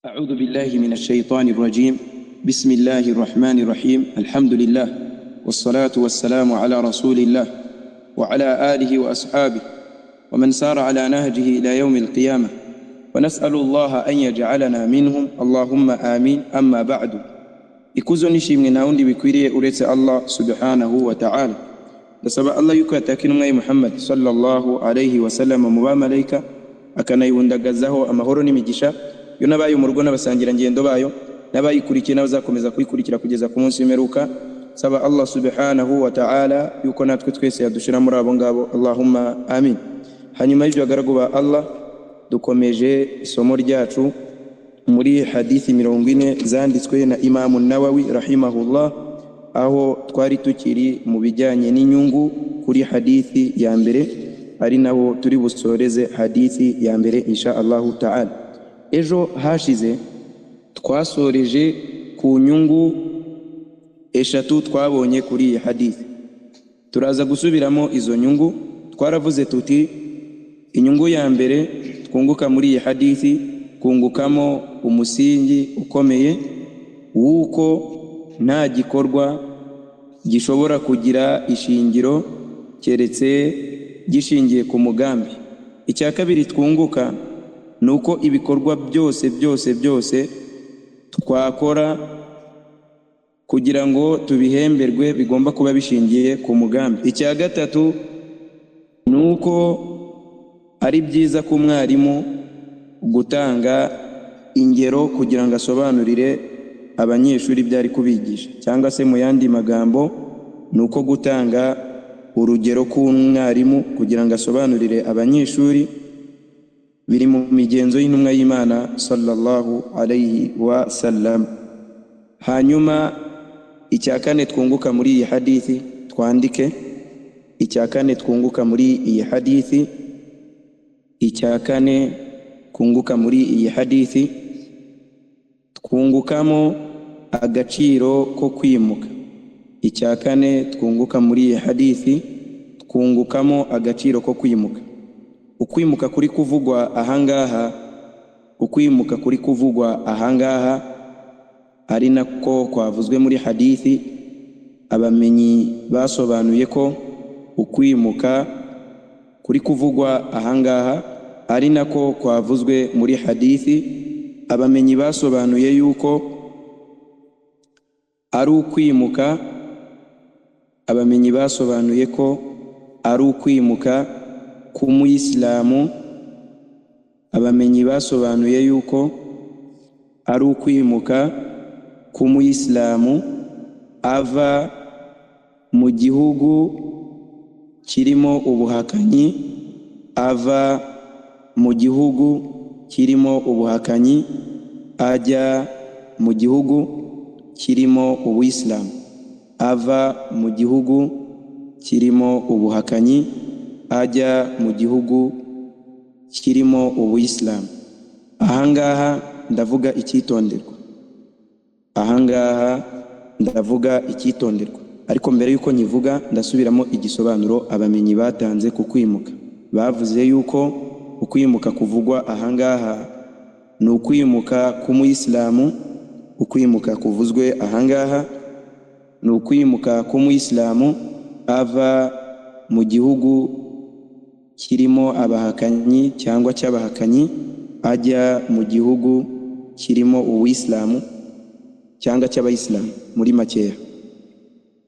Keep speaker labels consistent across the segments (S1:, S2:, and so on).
S1: أعوذ بالله من الشيطان الرجيم. بسم الله الرحمن الرحيم. الحمد لله والصلاة والسلام على رسول الله وعلى آله وأصحابه ومن سار على نهجه إلى يوم القيامة، ونسأل الله أن يجعلنا منهم، اللهم آمين. أما بعد، ikuzo nishimwe na undi bikwiriye uretse Allah subhanahu wa ta'ala. Ndasaba Allah yuko yatakina umwe Muhammad sallallahu alayhi wa sallam mu bamalayika, akanayibundagazaho amahoro n'imigisha yo nabaye mu rugo n'abasangira ngendo bayo n'abayikurikiye n'abazakomeza kuyikurikira kugeza ku munsi w'imperuka. Saba Allah subhanahu wa ta'ala yuko natwe twese yadushira muri abo ngabo, Allahumma amin. Hanyuma y'ibyo bagaragu ba Allah, dukomeje isomo ryacu muri hadithi 40 zanditswe na Imam Nawawi rahimahullah, aho twari tukiri mu bijyanye n'inyungu kuri hadithi ya mbere, ari naho turi busoreze hadithi ya mbere insha Allah ta'ala. Ejo hashize twasoreje ku nyungu eshatu twabonye kuri iyi hadithi. Turaza gusubiramo izo nyungu. Twaravuze tuti inyungu ya mbere twunguka muri iyi hadithi, kungukamo umusingi ukomeye wuko nta gikorwa gishobora kugira ishingiro keretse gishingiye ku mugambi. Icya kabiri twunguka nuko ibikorwa byose twakora kugira ngo tubihemberwe bigomba kuba bishingiye ku mugambi. Icya gatatu nuko ari byiza ku mwarimu gutanga ingero kugira ngo asobanurire abanyeshuri byari kubigisha, cyangwa se mu yandi magambo nuko gutanga urugero ku mwarimu kugira ngo asobanurire abanyeshuri biri mu migenzo y'intumwa y'Imana sallallahu alayhi wa sallam. Hanyuma icya kane twunguka muri iyi hadithi, twandike icya kane twunguka muri iyi hadithi. Icya kane kunguka muri iyi hadithi, twungukamo agaciro ko kwimuka. Icya kane twunguka muri iyi hadithi, twungukamo agaciro ko kwimuka. Ukwimuka kuri kuvugwa ahangaha ari nako kwavuzwe muri hadithi. Abamenyi basobanuye ko ukwimuka kuri kuvugwa ahangaha ari nako kwavuzwe muri hadithi. Abamenyi basobanuye yuko ari ukwimuka, abamenyi basobanuye ko ari ukwimuka k'umuyisilamu. Abamenyi basobanuye yuko ari ukwimuka k'umuyisilamu ava mu gihugu kirimo ubuhakanyi, ava mu gihugu kirimo ubuhakanyi ajya mu gihugu kirimo ubuyisilamu, ava mu gihugu kirimo ubuhakanyi ajya mu gihugu kirimo ubuyisilamu. Ahangaha ndavuga icyitonderwa, ahangaha ndavuga icyitonderwa. Ariko mbere yuko nyivuga ndasubiramo igisobanuro abamenyi batanze ku kwimuka. Bavuze yuko ukwimuka kuvugwa ahangaha ni ukwimuka k'umuyisilamu. Ukwimuka kuvuzwe ahangaha ni ukwimuka k'umuyisilamu ava mu gihugu kirimo abahakanyi cyangwa cy'abahakanyi ajya mu gihugu kirimo ubuyisilamu cyangwa cy'abayisilamu muri makeya.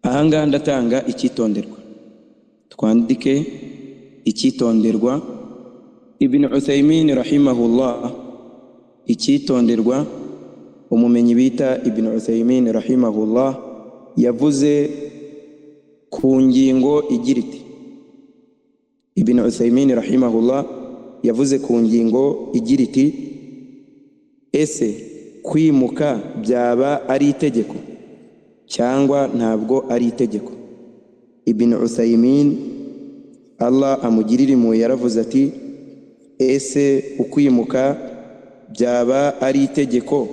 S1: Ahangaha ndatanga icyitonderwa, twandike icyitonderwa. Ibn Uthaymin rahimahullah, icyitonderwa umumenyi bita Ibn Uthaymin rahimahullah yavuze ku ngingo igira iti, Ibn Uthaymin rahimahullah yavuze ku ngingo igira iti, ese kwimuka byaba ari itegeko cyangwa ntabwo ari itegeko? Ibn Uthaymin Allah amugirire impuhwe yaravuze ati, ese ukwimuka byaba ari itegeko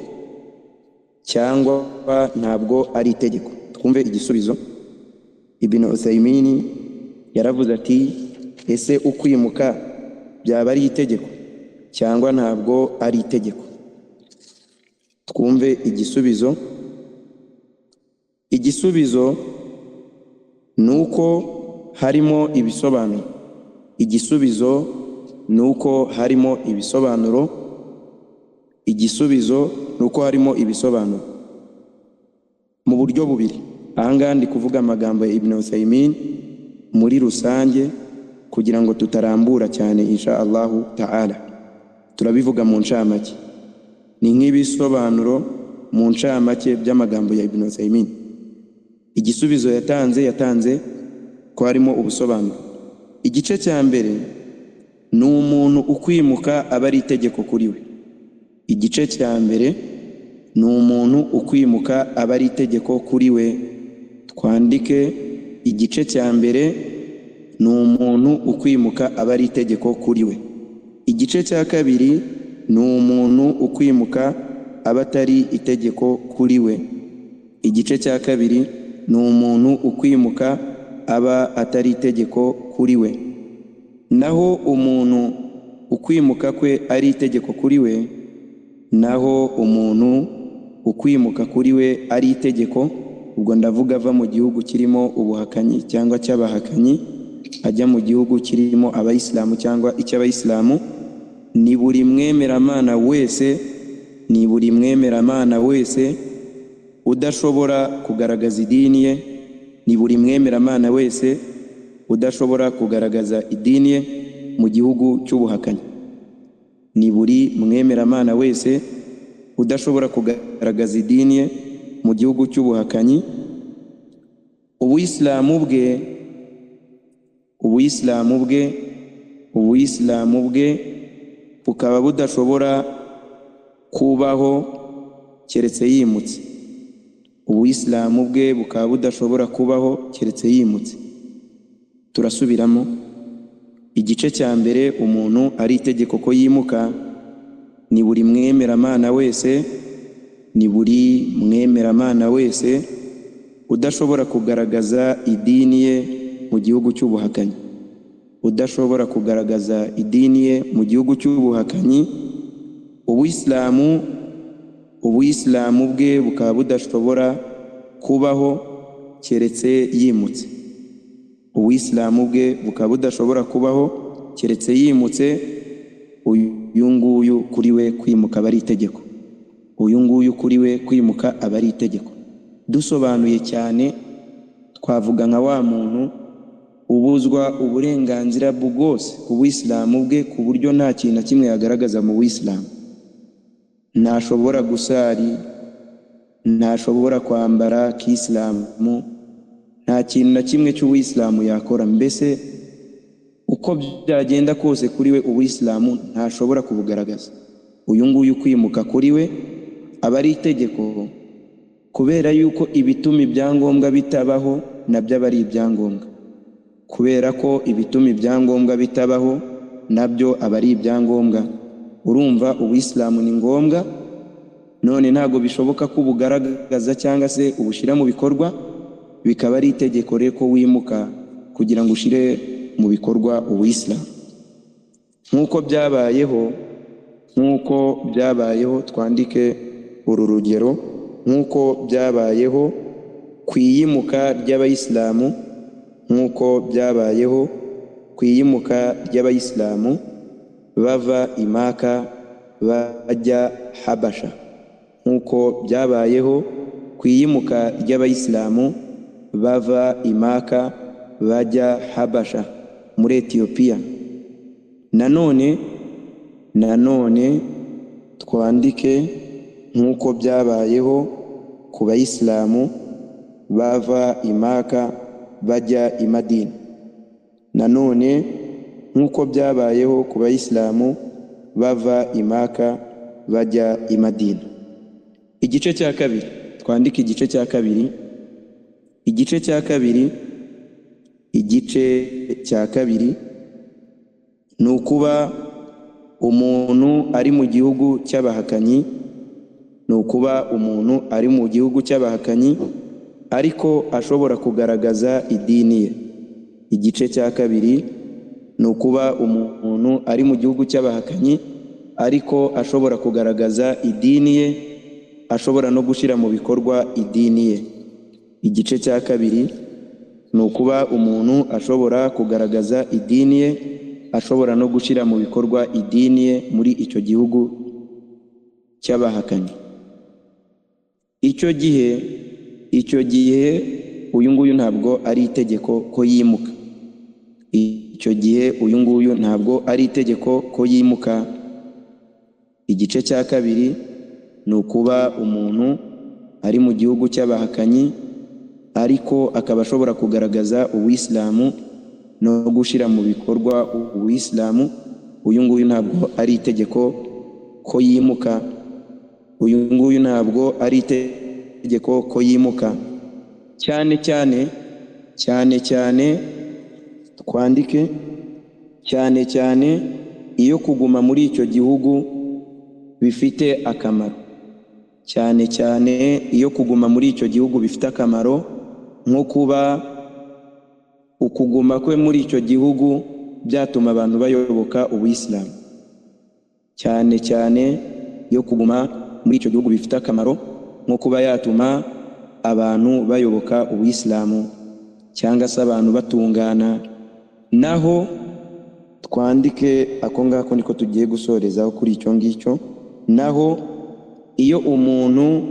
S1: cyangwa ntabwo ari itegeko? Twumve igisubizo. Ibn Uthaymin yaravuze ati, ese ukwimuka byaba ari itegeko cyangwa ntabwo ari itegeko? twumve igisubizo. Igisubizo nuko harimo ibisobanuro. Igisubizo nuko harimo ibisobanuro. Igisubizo nuko harimo ibisobanuro mu buryo bubiri. Ahangaha ndi kuvuga amagambo ya Ibn Uthaymin muri rusange kugira ngo tutarambura cyane insha Allahu ta'ala. Turabivuga mu ncamake, ni nk'ibisobanuro mu ncamake by'amagambo ya Ibn Uthaymin. Igisubizo yatanze ko harimo ubusobanuro. Igice cya mbere ni umuntu ukwimuka aba ari itegeko kuri we. Igice cya mbere ni umuntu ukwimuka aba ari itegeko kuri we. Twandike igice cya mbere ni umuntu ukwimuka aba ari itegeko kuri we. Igice cya kabiri ni umuntu ukwimuka aba atari itegeko kuri we. Igice cya kabiri ni umuntu ukwimuka aba atari itegeko kuri we. Naho umuntu ukwimuka kwe ari itegeko kuri we, naho umuntu ukwimuka kuri we ari itegeko, ubwo ndavuga ava mu gihugu kirimo ubuhakanyi cyangwa cy'abahakanyi ajya mu gihugu kirimo abayisilamu cyangwa icy'abayisilamu, ni buri mwemeramana wese udashobora kugaragaza idini ye, ni buri mwemeramana wese udashobora kugaragaza idini ye mu gihugu cy'ubuhakanyi. Ni buri mwemeramana wese udashobora kugaragaza idini ye mu gihugu cy'ubuhakanyi. Ubuyisilamu bwe bukaba budashobora kubaho keretse yimutse. Ubuyisilamu bwe bukaba budashobora kubaho keretse yimutse. Turasubiramo. Igice cya mbere, umuntu ari itegeko ko yimuka, ni buri mwemeramana wese udashobora kugaragaza idini ye mu gihugu cy'ubuhakanyi. Udashobora kugaragaza idini ye mu gihugu cy'ubuhakanyi. Ubuyisilamu bwe bukaba budashobora kubaho keretse yimutse. Ubuyisilamu bwe bukaba budashobora kubaho keretse yimutse. Uyu nguyu kuri we kwimuka aba ari itegeko. Uyu nguyu kuri we kwimuka aba ari itegeko. Dusobanuye cyane, twavuga nka wa muntu ubuzwa uburenganzira bwose ku buyisilamu bwe ku buryo nta kintu na kimwe yagaragaza mu buyisilamu. Ntashobora gusari, ntashobora kwambara kisilamu, nta kintu na kimwe cy'ubuyisilamu yakora. Mbese uko byagenda kose kuri we ubuyisilamu ntashobora kubugaragaza. Uyu nguyu kwimuka kuri we aba ari itegeko, kubera yuko ibituma ibyangombwa bitabaho nabyo aba ari ibyangombwa. Kubera ko ibituma ibyangombwa bitabaho nabyo aba ari ibyangombwa. Urumva ubuyisilamu ni ngombwa, none ntago bishoboka ko ubugaragaza cyangwa se ubushyira mu bikorwa, bikaba ari itegeko rero ko wimuka kugira ngo ushire mu bikorwa ubuyisilamu. Nk'uko byabayeho, twandike uru rugero. Nk'uko byabayeho ku iyimuka ry'abayisilamu, bava imaka bajya habasha. Nk'uko byabayeho ku iyimuka ry'abayisilamu bava imaka bajya habasha muri Ethiopia. Nanone twandike nk'uko byabayeho ku bayisilamu bava imaka bajya imadina. Nanone nk'uko byabayeho ku bayisilamu bava imaka bajya imadina. Igice cya kabiri, twandike igice cya kabiri. Igice cya kabiri ni ukuba umuntu ari mu gihugu cy'abahakanyi, ariko ashobora kugaragaza idini ye. Igice cya kabiri ni ukuba umuntu ari mu gihugu cy'abahakanyi, ariko ashobora kugaragaza idini ye. ashobora no gushira mu bikorwa idini ye. Igice cya kabiri ni ukuba umuntu ashobora kugaragaza idini ye, ashobora no gushira mu bikorwa idini ye muri icyo gihugu cy'abahakanyi. Icyo gihe uyu nguyu ntabwo ari itegeko ko yimuka. Icyo gihe uyu nguyu ntabwo ari itegeko ko yimuka. Igice cya kabiri ni ukuba umuntu ari mu gihugu cy'abahakanyi ariko akaba ashobora kugaragaza uwisilamu no gushira mu bikorwa uwisilamu. Uyu nguyu ntabwo ari itegeko ko yimuka. Uyu nguyu ntabwo ari itegeko ko yimuka. Cyane cyane twandike cyane iyo kuguma muri icyo gihugu bifite akamaro. Cyane iyo kuguma muri icyo gihugu bifite akamaro, nko kuba ukuguma kwe muri icyo gihugu byatuma abantu bayoboka ubuyisilamu. Cyane iyo kuguma muri icyo gihugu bifite akamaro, nko kuba yatuma abantu bayoboka ubuyisilamu cyangwa se abantu batungana. Naho twandike ako ngako niko tugiye gusorezaho kuri icyo ngicyo. Naho iyo umuntu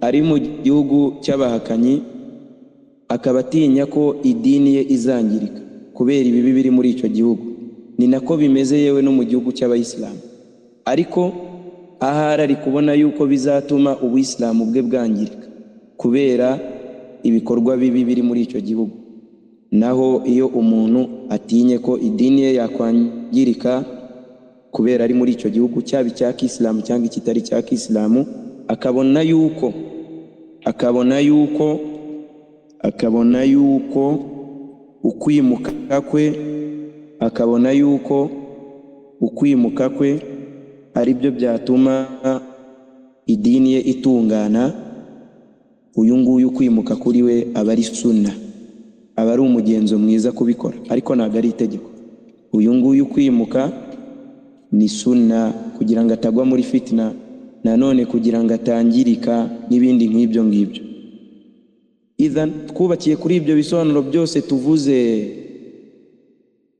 S1: ari mu gihugu cy'abahakanyi akaba atinya ko idini ye izangirika kubera ibibi biri muri icyo gihugu, ni nako bimeze yewe no mu gihugu cy'abayisilamu. Ariko ahari ari kubona yuko bizatuma ubuyisilamu bwe bwangirika kubera ibikorwa bibi biri muri icyo gihugu. Naho iyo umuntu atinye ko idini ye yakwangirika kubera ari muri icyo gihugu, cyaba icya Kisilamu cyangwa ikitari cya Kisilamu, akabona yuko ukwimuka kwe ari byo byatuma idini ye itungana, uyu nguyu kwimuka kuri we aba ari sunna, aba ari umugenzo mwiza kubikora, ariko ntabwo ari itegeko. Uyu nguyu kwimuka ni sunna kugira ngo atagwa muri fitna, nanone kugira ngo atangirika n'ibindi nk'ibyo ngibyo. Idhan twubakiye kuri ibyo bisobanuro byose tuvuze,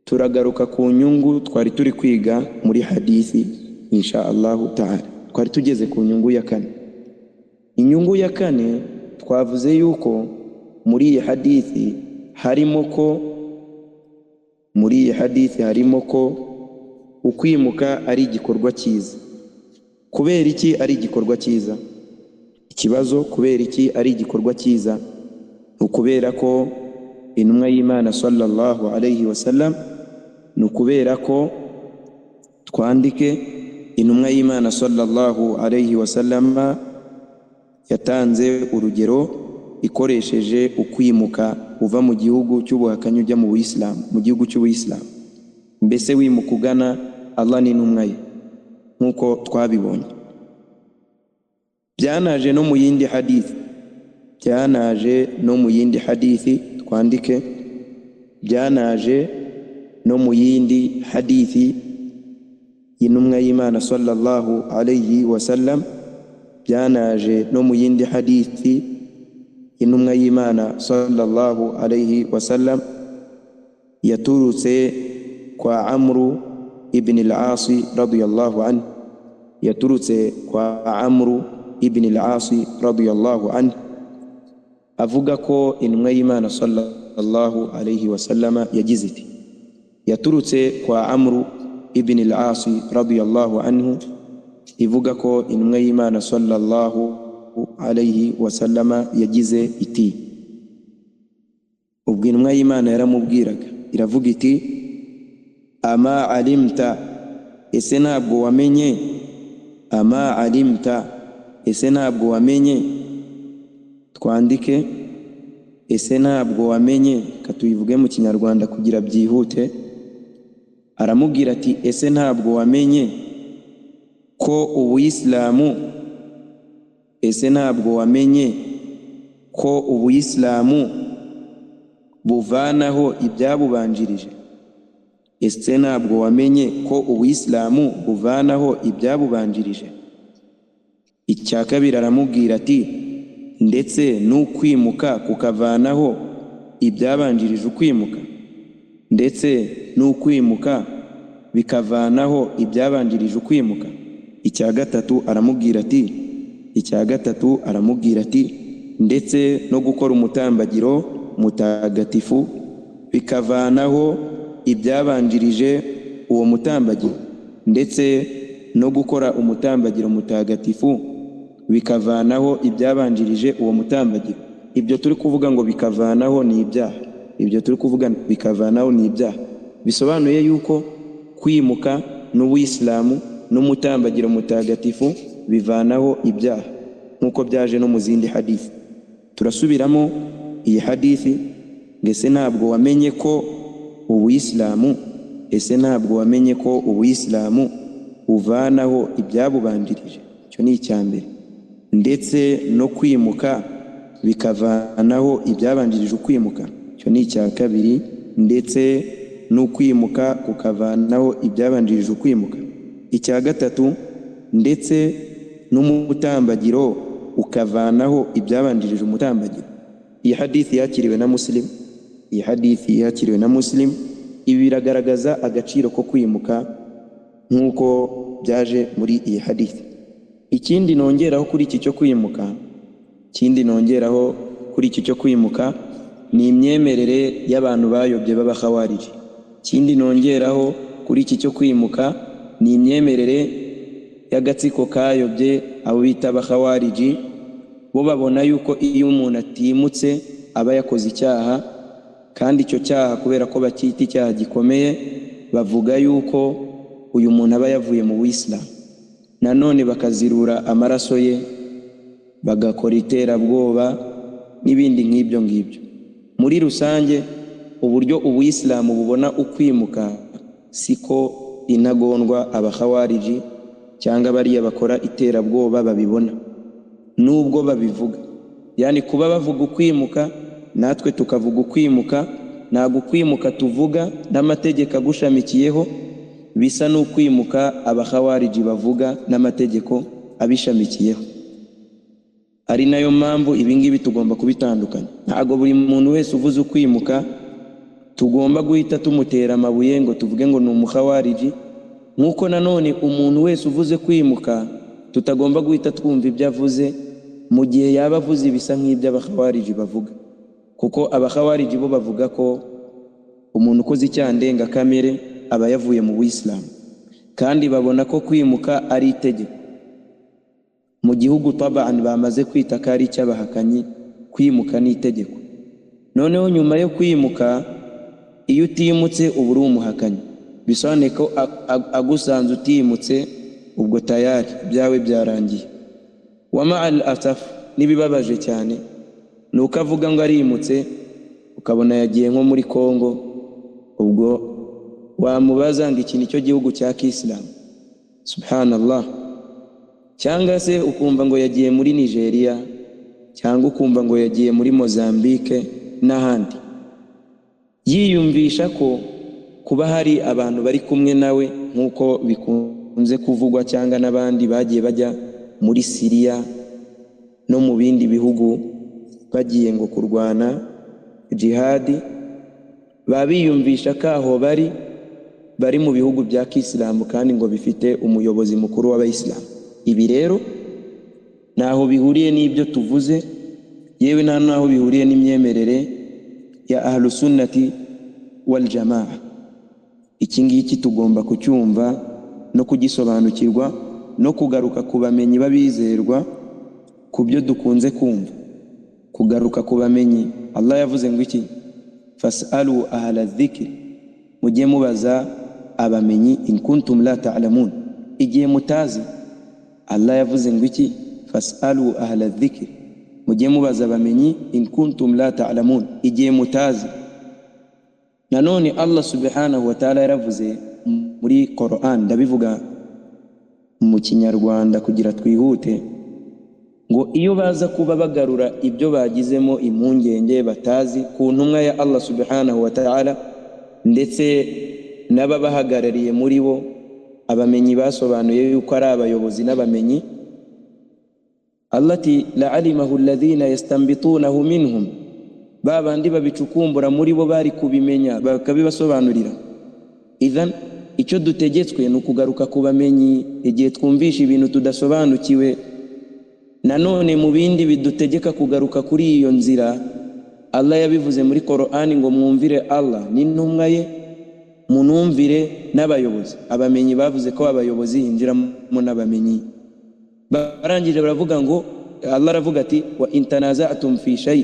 S1: turagaruka ku nyungu twari turi kwiga muri hadithi insha Allah ta'ala. Twari tugeze ku nyungu ya kane. Inyungu ya kane twavuze yuko muri iyi hadithi harimo ko ukwimuka ari igikorwa cyiza. Kubera iki ari igikorwa cyiza? Ikibazo, kubera iki ari igikorwa cyiza? Ukubera ko intumwa y'Imana sallallahu alayhi wasallam, nukubera ko twandike intumwa y'Imana sallallahu alayhi wasallam yatanze urugero ikoresheje ukwimuka uva mu gihugu cy'ubuhakanyi ujya mu Buyisilamu, mu gihugu cy'Ubuyisilamu. Mbese wimuka ugana Allah n'intumwa ye nk'uko twabibonye. Byanaje no mu yindi hadithi, twandike byanaje no mu yindi hadithi y'intumwa y'Imana sallallahu alayhi wasallam, byanaje no mu yindi hadithi y'intumwa y'Imana sallallahu alayhi wasallam yaturutse kwa Amru ibn al-As radiyallahu anhu, yaturutse kwa Amru ibn al-As radiyallahu anhu, avuga ko intumwa y'Imana sallallahu alayhi wasallama yagize iti, yaturutse kwa Amru ibn al-As radiyallahu anhu ivuga ko intumwa y'Imana sallallahu alayhi wasallama yagize iti. Ubwo intumwa y'Imana yaramubwiraga iravuga iti, ama alimta, ese ntabwo wamenye? Ama alimta, ese ntabwo wamenye? Twandike ese ntabwo wamenye, katuyivuge mu Kinyarwanda kugira byihute. Aramubwira ati, ese ntabwo wamenye ko Ubuyisilamu, ese ntabwo wamenye ko Ubuyisilamu buvanaho ibyabubanjirije? Ese ntabwo wamenye ko Ubuyisilamu buvanaho ibyabubanjirije? icya kabiri aramubwira ati ndetse n'ukwimuka kukavanaho ibyabanjirije ukwimuka, ndetse n'ukwimuka bikavanaho ibyabanjirije ukwimuka. icya gatatu aramubwira ati ndetse no gukora umutambagiro mutagatifu bikavanaho ibyabanjirije uwo mutambagiro, ndetse no gukora umutambagiro mutagatifu bikavanaho ibyabanjirije uwo mutambagiro. Ibyo turi kuvuga ngo bikavanaho ni ibyaha, bisobanuye yuko kwimuka n'Ubuyisilamu n'umutambagiro mutagatifu bivanaho ibyaha, nk'uko byaje no mu zindi hadithi. Turasubiramo iyi hadithi. Ese ntabwo wamenye ko Ubuyisilamu uvanaho ibyabubanjirije? Icyo ni icya mbere. Ndetse no kwimuka bikavanaho ibyabanjirije ukwimuka. Icyo ni icya kabiri. Ndetse no kwimuka kukavanaho ibyabanjirije ukwimuka. Icya gatatu, ndetse n'umutambagiro ukavanaho ibyabanjirije umutambagiro. Iyi hadithi yakiriwe na Muslim. Ibi biragaragaza agaciro ko kwimuka nk'uko byaje muri iyi hadithi. Ikindi nongeraho kuri iki cyo kwimuka ni imyemerere y'abantu bayobye b'abakhawariji. Ikindi nongeraho kuri iki cyo kwimuka ni imyemerere y'agatsiko kayobye abo bita abakhawariji. Bo babona yuko iyo umuntu atimutse aba yakoze icyaha, kandi icyo cyaha kubera ko bakita icyaha gikomeye, bavuga yuko uyu muntu aba yavuye mu Buyisilamu. Nanone bakazirura amaraso ye, bagakora iterabwoba n'ibindi nk'ibyo. Muri rusange, uburyo Ubuyisilamu bubona ukwimuka siko intagondwa abakhawariji cyangwa bariya bakora iterabwoba babibona, nubwo babivuga. Yani kuba bavuga ukwimuka, natwe tukavuga ukwimuka, ntabwo ukwimuka tuvuga n'amategeko agushamikiyeho bisa n'ukwimuka abakhawariji bavuga n'amategeko abishamikiyeho. Ari nayo mpamvu ibingibi tugomba kubitandukanya. Ntabwo buri muntu wese uvuze ukwimuka tugomba guhita tumutera amabuye ngo tuvuge ngo ni umukhawariji, nk'uko nanone umuntu wese uvuze kwimuka tutagomba guhita twumva ibyo avuze mu gihe yaba avuze ibisa nk'ibyo abakhawariji bavuga. Kuko abakhawariji bo bavuga ko umuntu ukoze icyaha ndengakamere aba yavuye mu Buyisilamu, kandi babona ko kwimuka ari itegeko. Mu gihugu tabaan bamaze kwita ko ari icy'abahakanyi, kwimuka ni itegeko. Noneho nyuma yo kwimuka, iyo utimutse uba uri umuhakanyi. Bisobanuye ko agusanze utimutse ubwo tayari byawe byarangiye. Wa ma'al asaf, nibibabaje cyane nuko avuga ngo arimutse ukabona yagiye nko muri Kongo, ubwo wamubaza ngo iki nicyo gihugu cya Kisilamu? Subhanallah. Cyangwa se ukumva ngo yagiye muri Nigeria, cyangwa ukumva ngo yagiye muri Mozambique n'ahandi, yiyumvisha ko kuba hari abantu bari kumwe nawe nk'uko bikunze kuvugwa, cyangwa n'abandi bagiye bajya muri Syria no mu bindi bihugu bagiye ngo kurwana jihadi, babiyumvisha ko aho bari mu bihugu bya Kisilamu kandi ngo bifite umuyobozi mukuru w'Abayisilamu. Ibi rero naho bihuriye n'ibyo tuvuze, yewe nta naho bihuriye n'imyemerere ya Ahlus Sunnati wal Jamaa. Iki ngiki tugomba kucyumva no kugisobanukirwa no kugaruka ku bamenyi babizerwa ku byo dukunze kumva. Kugaruka ku bamenyi, Allah yavuze ngo iki? Fas'alu ahla dhikri, mujye mubaza abamenyi, in kuntum la ta'lamun, igihe mutazi. Allah yavuze ngo iki? Fas'alu ahla dhikri, mujye mubaza abamenyi, in kuntum la ta'lamun, igihe mutazi. Nanone Allah subhanahu wa ta'ala yaravuze muri Qur'an, ndabivuga mu Kinyarwanda kugira twihute, ngo iyo baza kuba bagarura ibyo bagizemo impungenge batazi ku ntumwa ya Allah subhanahu wa ta'ala ndetse n'ababahagarariye muri bo, abamenyi basobanuye yuko ari abayobozi n'abamenyi, allati la'alimahu alladhina yastanbitunahu minhum, babandi babicukumbura muri bo bari kubimenya bakabibasobanurira. Idhan icyo dutegetswe ni ukugaruka ku bamenyi igihe twumvisha ibintu tudasobanukiwe. Nanone mu bindi bidutegeka kugaruka kuri iyo nzira, Allah yabivuze muri Qur'ani ngo mwumvire Allah n'intumwa ye, munumvire n'abayobozi. Abamenyi bavuze ko abayobozi hinjiramo n'abamenyi. Barangije baravuga ngo, Allah aravuga ati wa intanaza'tum fi shay,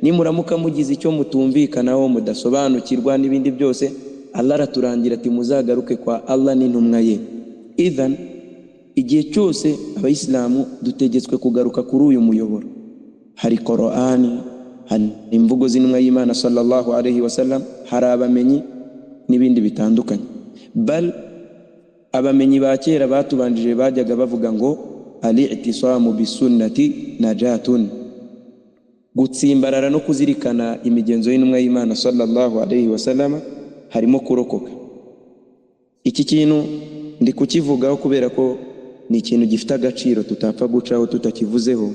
S1: nimuramuka mugize icyo mutumvikanaho mudasobanukirwa n'ibindi byose, Allah araturangira ati muzagaruke kwa Allah n'intumwa ye. Idhan igihe cyose abayisilamu dutegetswe kugaruka kuri uyu muyoboro. Hari Qur'ani, hari imvugo z'intumwa y'Imana sallallahu alayhi wasallam, hari abamenyi n'ibindi bitandukanye. Bal abamenyi ba kera batubanjije bajyaga bavuga ngo al-i'tisamu bisunnati najatun, gutsimbarara no kuzirikana imigenzo y'intumwa y'Imana sallallahu alayhi wasallam harimo kurokoka. Iki kintu ndi kukivugaho kubera ko ni ikintu gifite agaciro tutapfa gucaho tutakivuzeho.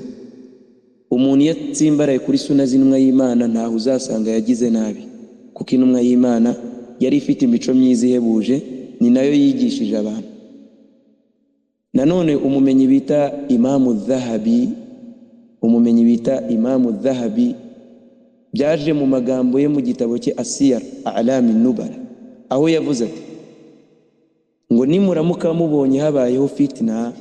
S1: Umuntu yatsimbaraye kuri sunna z'intumwa y'Imana ntaho uzasanga yagize nabi, kuko intumwa y'Imana yari ifite imico myiza ihebuje, ni nayo yigishije abantu. Nanone umumenyi bita Imamu Dhahabi, umumenyi bita Imamu Dhahabi byaje mu magambo ye mu gitabo cye Asiyar A'lami Nubala, aho yavuze ati ngo nimuramuka mubonye habayeho fitna,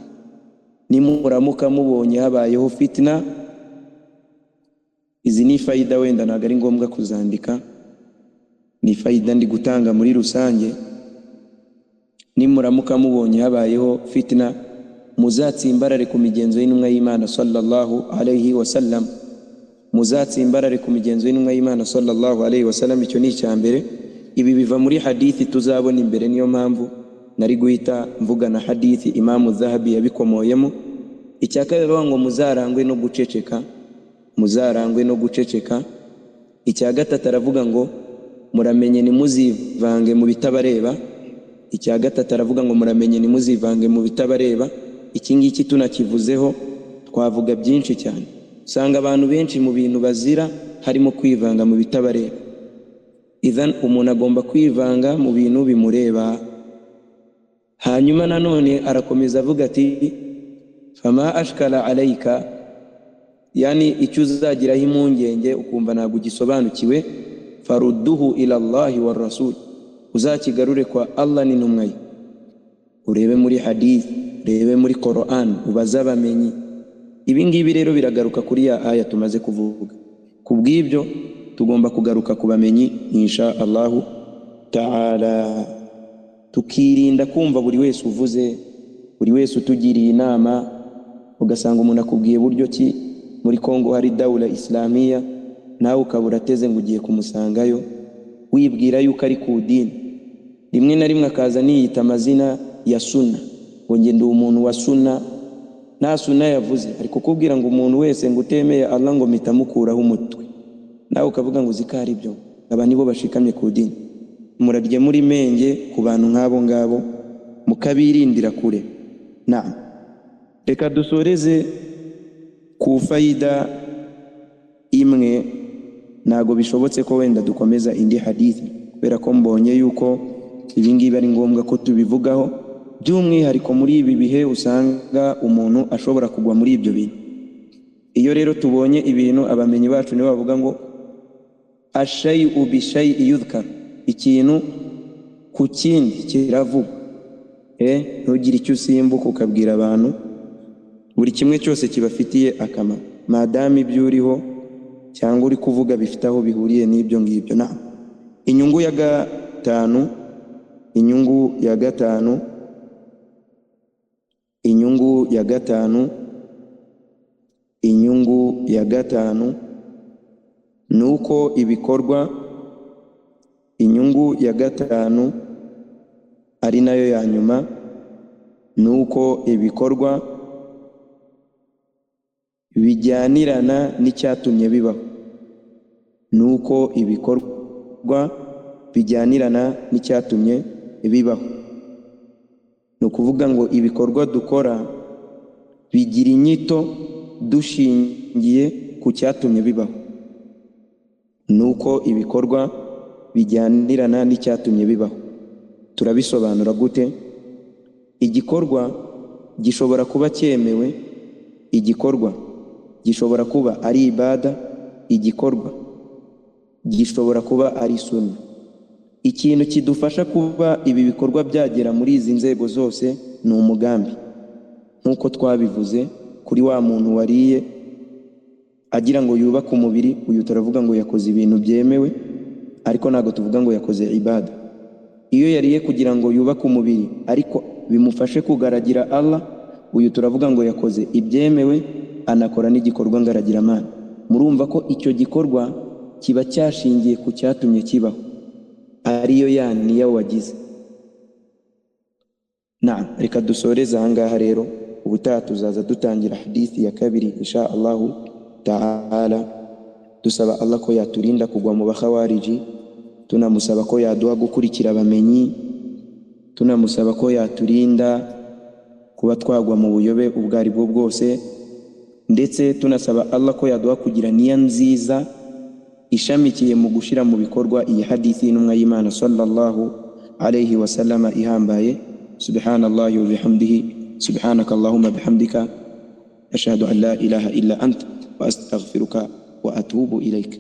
S1: nimuramuka mubonye habayeho fitna, izi ni faida wenda ntabwo ari ngombwa kuzandika, ni faida ndi gutanga muri rusange. Nimuramuka mubonye habayeho fitna, muzatsimbarare ku migenzo y'intumwa y'Imana sallallahu alayhi wasallam, muzatsimbarare ku migenzo y'intumwa y'Imana sallallahu alayhi wasallam. Icyo ni icyambere. Ibi biva muri hadithi tuzabona imbere, niyo mpamvu nari guhita mvuga na hadithi Imamu Dhahabi yabikomoyemo. Icyakabiri bavuga ngo muzarangwe no guceceka, muzarangwe no guceceka. Icya gatatu aravuga ngo muramenye ntimuzivange mu bitabareba. Icya gatatu aravuga ngo muramenye ntimuzivange mu bitabareba. Iki ngiki tunakivuzeho twavuga byinshi cyane. Usanga abantu benshi mu bintu bazira harimo kwivanga mu bitabareba. Idhan umuntu agomba kwivanga mu bintu bimureba. Hanyuma nanone arakomeza avuga ati fama ashkala alayka, yani icyo uzagiraho impungenge ukumva ntabwo ugisobanukiwe, farudduhu ila Allahi wa rasul, uzakigarure kwa Allah n'intumwa ye. Urebe muri hadith, urebe muri Qur'an, ubaze abamenyi. Ibi ngibi rero biragaruka kuri ya aya tumaze kuvuga. Kubw'ibyo tugomba kugaruka ku bamenyi insha Allahu ta'ala, tukirinda kumva buri wese uvuze, buri wese utugiriye inama. Ugasanga umuntu akubwiye buryo ki muri Kongo hari dawla islamiya, nawe ukabura teze ngo ugiye kumusangayo, wibwira yuko ari ku dini. Rimwe na rimwe akaza niyita amazina ya sunna, ngo nge ndi umuntu wa sunna. Nta sunna yavuze, ariko kubwira ngo umuntu wese ngo utemeye Allah ngo mitamukuraho umutwe, nawe ukavuga ngo zikari byo. Aba nibo bashikamye ku dini. Murarye muri menge ku bantu nk'abo ngabo, mukabirindira kure. Naam, reka dusoreze ku faida imwe. Nago bishobotse ko wenda dukomeza indi hadithi, kubera ko mbonye yuko ibi ngibi ari ngombwa ko tubivugaho, by'umwihariko muri ibi bihe usanga umuntu ashobora kugwa muri ibyo bintu. Iyo rero tubonye ibintu, abamenyi bacu nibo bavuga ngo ashay'u bishay'i yudhkar, ikintu ku kindi kiravuga. Ntugire icyo usimbuka ukabwira abantu, buri kimwe cyose kibafitiye akamaro, madame ibyo uriho cyangwa uri kuvuga bifite aho bihuriye n'ibyo ngibyo. Na inyungu ya gatanu, inyungu ya gatanu, inyungu ya gatanu, inyungu ya gatanu nuko ibikorwa, inyungu ya gatanu ari nayo ya nyuma, nuko ibikorwa bijyanirana n'icyatumye bibaho, nuko ibikorwa bijyanirana n'icyatumye bibaho. Ni ukuvuga ngo ibikorwa dukora bigira inyito dushingiye ku cyatumye bibaho, nuko ibikorwa bijyanirana n'icyatumye bibaho. Turabisobanura gute? Igikorwa gishobora kuba cyemewe, igikorwa gishobora kuba ari ibada, igikorwa gishobora kuba ari sunna. Ikintu kidufasha kuba ibi bikorwa byagera muri izi nzego zose ni umugambi. Nk'uko twabivuze kuri wa muntu wariye agira ngo yubake umubiri, uyu turavuga ngo yakoze ibintu byemewe, ariko ntabwo tuvuga ngo yakoze ibada. Iyo yariye kugira ngo yubake umubiri ariko bimufashe kugaragira Allah, uyu turavuga ngo yakoze ibyemewe, anakora n'igikorwa ngaragiramana. Murumva ko icyo gikorwa kiba cyashingiye ku cyatumye kibaho, ariyo ya niya wagize. Reka dusoreze ahangaha rero, ubutaha tuzaza dutangira hadithi ya kabiri insha Allahu ta'ala. Dusaba Allah ko yaturinda kugwa mu bakhawariji, tunamusaba ko yaduha gukurikira abamenyi, tunamusaba ko yaturinda kuba twagwa mu buyobe ubwo ari bwo bwose, ndetse tunasaba Allah ko yaduha kugira niya nziza ishamikiye mu gushira mu bikorwa iyi hadithi y'intumwa y'Imana sallallahu alayhi wa sallama ihambaye. Subhanallahi wa bihamdihi, subhanaka Allahumma bihamdika, ashhadu an la ilaha illa anta wa astaghfiruka wa atubu ilayk.